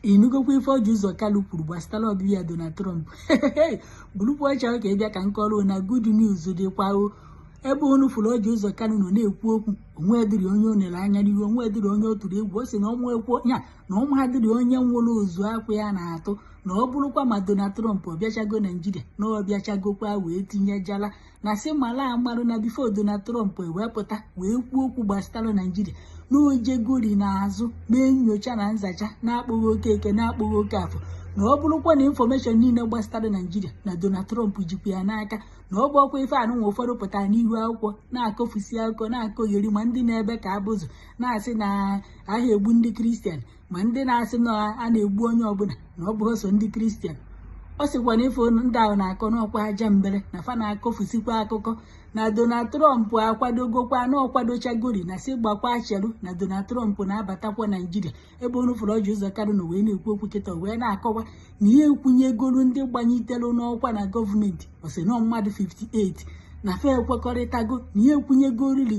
inugokwa ife Orji ụzọ Kalu kwuru gbasara ọbịbịa Donald Trump bulukwu ọcha ka ịbịa ka nkọrọ na good news dịkwa ebe unu fụrụ Orji ụzọ Kalu nọ na-ekwu okwu onwe dịrị onye o nere anya n'ihu onwe dịrị onye o tụrụ egwu o si na ọnwa ekwu ya na ọnwa dịrị onye nwụrụ ozu akwa ya na-atụ na ọ bụrụkwa ma Donald Trump ọ bịachago Naijiria na ọ bịachagokwa wee tinye jala na sị mala amarụ na bifo Donald Trump ewepụta wee kwuo okwu gbasara Naijiria na ojegori n'azụ mee nyocha na nzacha na-akpụghị oke eke na-akpụghị oke afọ na ọ bụrụkwa na infọmeshọn niile gbasara Naijiria na Donald Trump jikwa ya n'aka na ọ bụ ọkwa ife anụnwa ụfọdụ pụtara n'ihu akwụkwọ na-akọfusi akụkọ na-akọgheri ma ndị na-ebe ka abụzụ na-asị na aha egbu ndị kristian ma ndị na-asị na a na-egbu onye ọbụla na ọ bụghị so ndị kristian ọ sịkwa na ifo ndị ahụ na-akọ n'ọkwa aja mbere na fa na-akọfusikwa akụkọ na Donald Trump akwadogokwa na ọkwadochagori na si gbakwa cheru na Donald Trump na-abatakwa Naijiria ebe unu fụrụ Orji ụzọ Kalu na wee na-ekwu okwu kịta wee na-akọwa na ihe ekwunyegoro ndị gbanyitelu n'ọkwa na gọọmenti ọsị nọ mmadụ 58 na fe ekwekọrịtago na ihe ekwunyegoriri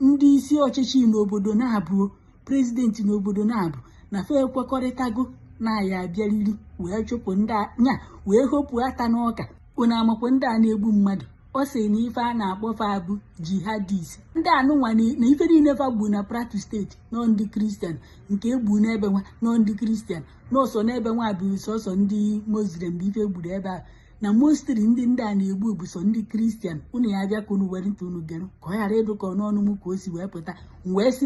ndị isi ọchịchị n'obodo na-abụ prezidenti n'obodo na-abụ na fe ekwekọrịtago na ya abịariri wee chụpụ ndị nya wee hopụ ata n'ọka unu amakwa ndị a na-egbu mmadụ ọ sị na ife a na-akpọfe abụ jihadis ndị anụnwa na ife niile fa gbu na Plateau steeti nọ ndị kristian nke egbu n'ebe nwa nọ ndị kristian n'ọsọ n'ebe nwa bụ sọsọ ndị Muslim bụ ife gburu ebe a na mostri ndị a na-egbu bụ sọ ndị kristian unu ya bịa ka unu were ntị unu gero ka ọ ghara ịdụ ka ọnụọnụ m ka o si wee pụta wee sị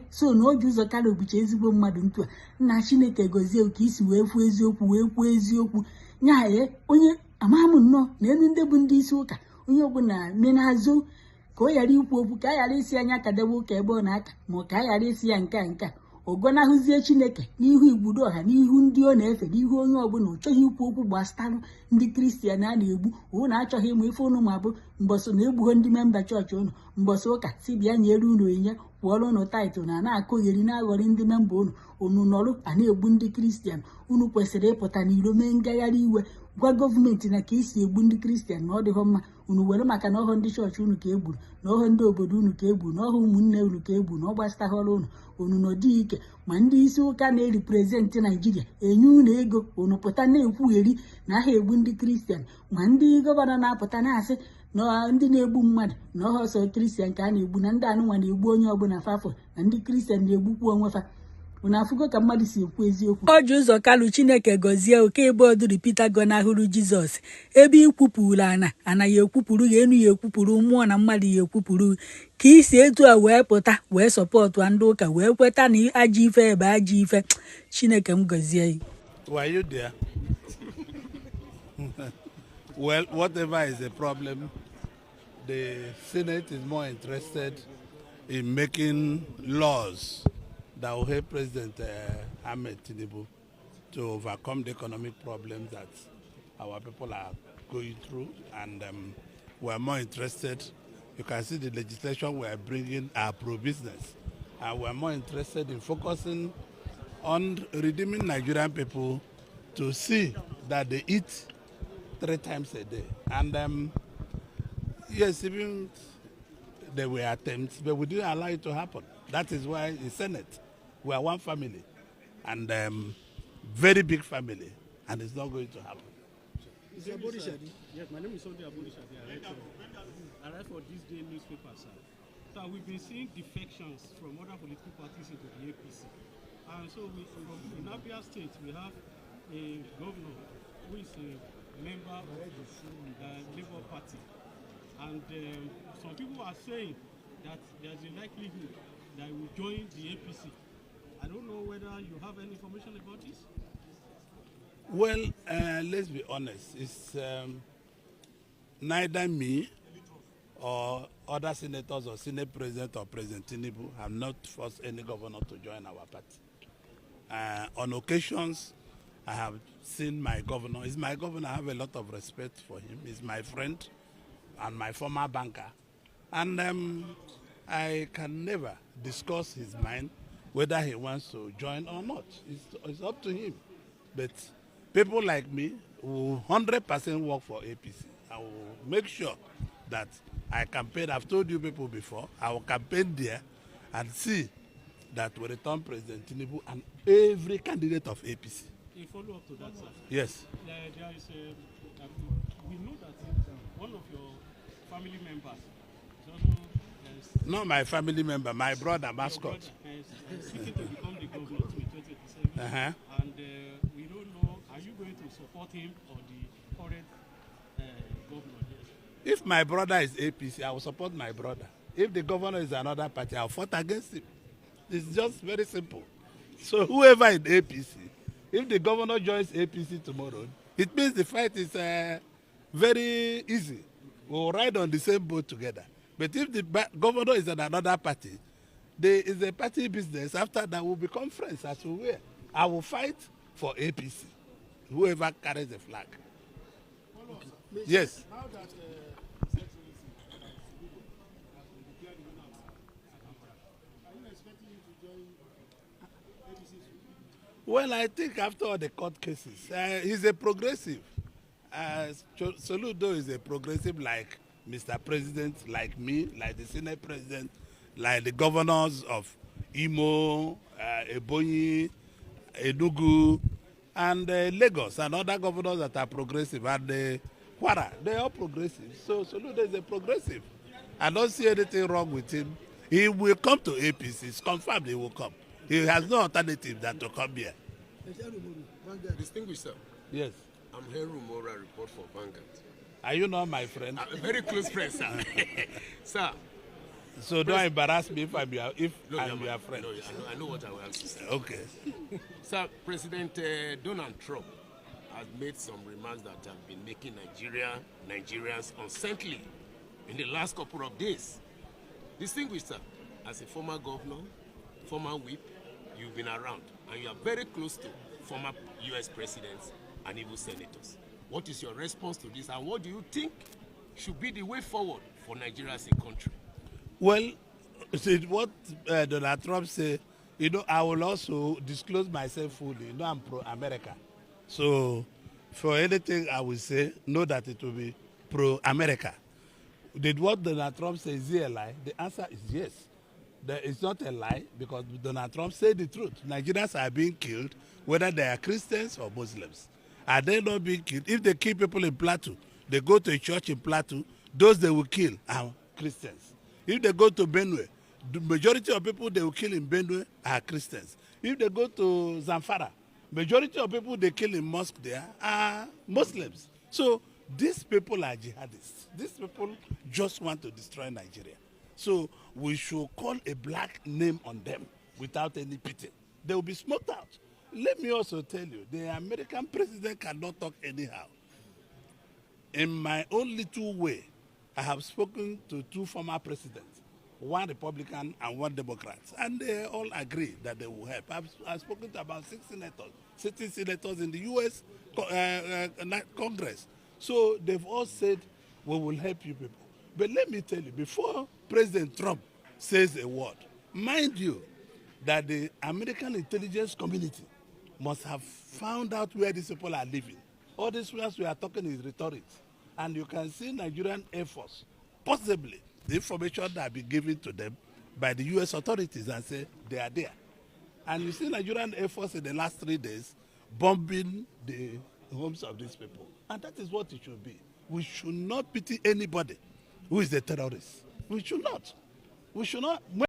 so na Orji ụzọ Kalu bụcha ezigbo mmadụ ntu a nna Chineke gozie ka isi wee kwuo eziokwu wee kwuo eziokwu nya onye amaghị m nnọọ na elu ndị bụ ndị isi ụka onye ọbụla menazụ ka ọ ghara ikwu okwu ka a ghara isi anya kadebe ụka ebe ọ na-aka ma ka a ghara isi ya nke ọgọnahụzie Chineke n'ihu igbudo ọha n'ihu ndị ọ na-efe n'ihu onye ọbụla ọ chọghị ikwu okwu gbasara ndị kristian a na-egbu unu achọghị ịmụ ife unu ma bụ mbọsị na-egbugho ndị memba chọọchị unu mbọsị ụka si bịa nyere unu onyinye kwụọrọ unu taịtụl na-akụgheri na-aghọrị ndị memba unu nọrụ a na-egbu ndị kristian unu kwesịrị ịpụta n'iro mee ngagharị iwe gwa gọọmenti na ka esi egbu ndị kristian na ọ dịghọ mma unu were maka na ọhọ ndị chọọchị unu ka egburu na ọhọ ndị obodo unu ka egburu na ọhọ ụmụnne unu ka egburu na ọ gbasataghọrọ unu nọdị ike ma ndị isi ụka na-eriprezentị Naijiria enye unu ego unu pụta na-ekwugheri na aha egbu ndị kristian ma ndị gọvanọ na-apụta na-asị na ndị na-egbu mmadụ na ọhọ sọ kristian ka a na-egbu na ndị anụnwa na-egbu onye ọbụla fafọ na ndị kristian na-egbukwu onwe fa unu afụgo ka mmadụ si ekwu eziokwu Orji ụzọ Kalu Chineke gọzie oke ebe ọdụrụ Pita gọnahụrụ Jizọs ebe ikwupụrụ ana ya ekwupụrụ ya enu ya ekwupụrụ mmụọ na mmadụ ya ekwupụrụ ka isi etu a wee pụta wee sọpọtụ ndị ụka wee kweta na ajọ ife ebe ajọ ife Chineke m gọzie ya. Were you there? Well, whatever is the problem, the Senate is more interested in making laws that will help President Ahmed Tinubu to overcome the economic problems that our people are going through, and we're more interested. You can see the legislation we're bringing are pro-business, and we're more interested in focusing on redeeming Nigerian people to see that they eat 3 times a day. And yes, even there were attempts, but we didn't allow it to happen. That is why the Senate, we are one family, and very big family, and it's not going to happen. Yes, my name is Orji Abodishadi. I write for this day newspaper, sir. So we've been seeing defections from other political parties into the APC. And so in Abia State, we have a governor who is a member of the Labour Party. And some people are saying that there's a likelihood that he will join the APC. I don't know whether you have any information about this. Well, let's be honest. It's neither me or other senators or Senate President or President Tinubu have not forced any governor to join our party. On occasions, I have seen my governor. He's my governor. I have a lot of respect for him. He's my friend and my former banker. And I can never discuss his mind whether he wants to join or not. It's up to him. But people like me will 100% work for APC. I will make sure that I campaign. I've told you people before, I will campaign there and see that will return President Tinubu and every candidate of APC. A follow-up to that, sir. Yes. There is we know that one of your family members is also Not my family member, my brother, mascot. seeking to become the governor in 2027. And we don't know, are you going to support him or the current governor? If my brother is APC, I will support my brother. If the governor is another party, I'll fight against him. It's just very simple. So whoever is APC, if the governor joins APC tomorrow, it means the fight is very easy. We'll ride on the same boat together. But if the governor is in another party, there is a party business. After that, we'll become friends as we were. I will fight for APC, whoever carries the flag. Yes. Now that are you expecting him to join APC? Well, I think after all the court cases, he's a progressive. Soludo is a progressive like Mr. President, like me, like the Senate President, like the governors of Imo, Ebonyi, Enugu, and Lagos, and other governors that are progressive, and Kwara, they're all progressive. So Soludo is a progressive. I don't see anything wrong with him. He will come to APC. It's confirmed he will come. He has no alternative than to come here. Distinguished sir. Yes. I'm Henry Mora, report for Vanguard. Are you not my friend? A very close friend, sir. Sir. So don't embarrass me if I'm your friend. No, I know what I will ask you, sir. Okay. Sir, President Donald Trump has made some remarks that have been making Nigerians unsettling in the last couple of days. Distinguished sir, as a former governor, former whip, you've been around and you are very close to former U.S. presidents and even senators. What is your response to this and what do you think should be the way forward for Nigeria as a country? Well, see what Donald Trump said, I will also disclose myself fully. I'm pro-America. So for anything I will say, know that it will be pro-America. Did what Donald Trump say, is he a lie? The answer is yes. It's not a lie because Donald Trump said the truth. Nigerians are being killed, whether they are Christians or Muslims. Are they not being killed? If they kill people in Plateau, they go to a church in Plateau, those they will kill are Christians. If they go to Benue, the majority of people they will kill in Benue are Christians. If they go to Zamfara, majority of people they kill in mosque there are Muslims. So these people are jihadists. These people just want to destroy Nigeria. So we should call a black name on them without any pity. They will be smoked out. Let me also tell you, the American president cannot talk anyhow. In my own little way, I have spoken to two former presidents, one Republican and one Democrat, and they all agree that they will help. I've spoken to about 6 senators, sitting senators in the U.S. Congress. So they've all said, we will help you people. But let me tell you, before President Trump says a word, mind you that the American intelligence community must have found out where these people are living. All these words we are talking is rhetoric. And you can see Nigerian Air Force, possibly the information that have been given to them by the U.S. authorities and say they are there. And you see Nigerian Air Force in the last 3 days bombing the homes of these people. And that is what it should be. We should not pity anybody who is a terrorist. We should not. We should not.